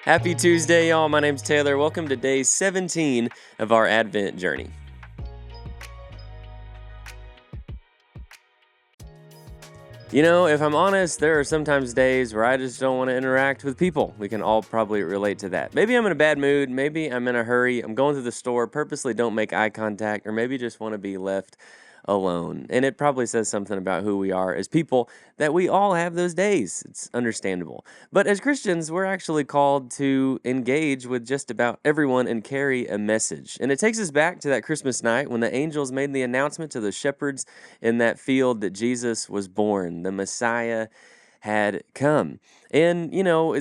Happy Tuesday, y'all. My name's Taylor. Welcome to day 17 of our Advent journey. You know, if I'm honest, there are sometimes days where I just don't want to interact with people. We can all probably relate to that. Maybe I'm in a bad mood. Maybe I'm in a hurry. I'm going to the store, purposely don't make eye contact, or maybe just want to be left alone. And it probably says something about who we are as people that we all have those days. It's understandable. But as Christians, we're actually called to engage with just about everyone and carry a message. And it takes us back to that Christmas night when the angels made the announcement to the shepherds in that field that Jesus was born, the Messiah had come. And, you know,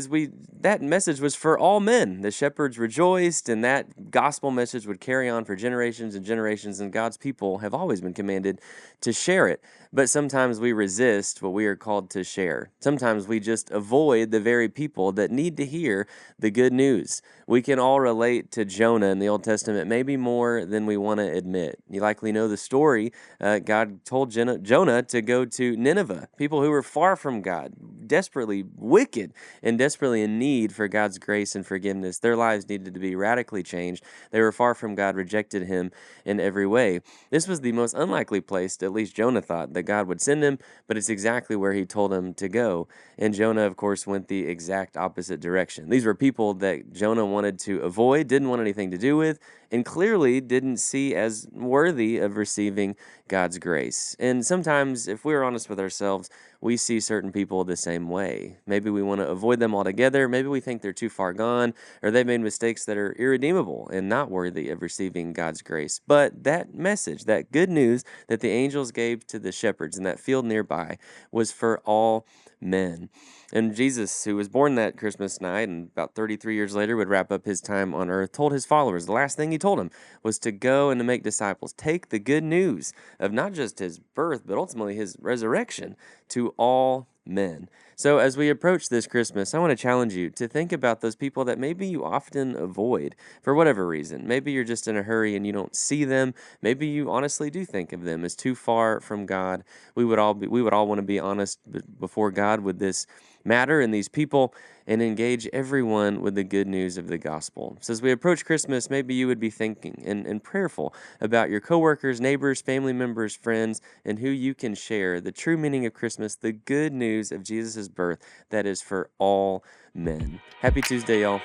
that message was for all men. The shepherds rejoiced, and that gospel message would carry on for generations and generations, and God's people have always been commanded to share it. But sometimes we resist what we are called to share. Sometimes we just avoid the very people that need to hear the good news. We can all relate to Jonah in the Old Testament, maybe more than we want to admit. You likely know the story. God told Jonah to go to Nineveh, people who were far from God, desperately wicked and desperately in need for God's grace and forgiveness. Their lives needed to be radically changed. They were far from God, rejected him in every way. This was the most unlikely place, at least Jonah thought, that God would send him, but it's exactly where he told him to go. And Jonah, of course, went the exact opposite direction. These were people that Jonah wanted to avoid, didn't want anything to do with, and clearly didn't see as worthy of receiving God's grace. And sometimes, if we're honest with ourselves, we see certain people the same way. Maybe we want to avoid them altogether. Maybe we think they're too far gone, or they've made mistakes that are irredeemable and not worthy of receiving God's grace. But that message, that good news that the angels gave to the shepherds in that field nearby, was for all men. And Jesus, who was born that Christmas night and about 33 years later would wrap up his time on earth, told his followers, the last thing he told them was to go and to make disciples. Take the good news of not just his birth, but ultimately his resurrection to all men. So as we approach this Christmas, I want to challenge you to think about those people that maybe you often avoid for whatever reason. Maybe you're just in a hurry and you don't see them. Maybe you honestly do think of them as too far from God. We would all want to be honest before God with this matter and these people and engage everyone with the good news of the gospel. So as we approach Christmas, maybe you would be thinking and prayerful about your coworkers, neighbors, family members, friends, and who you can share the true meaning of Christmas, the good news of Jesus' birth that is for all men. Happy Tuesday, y'all.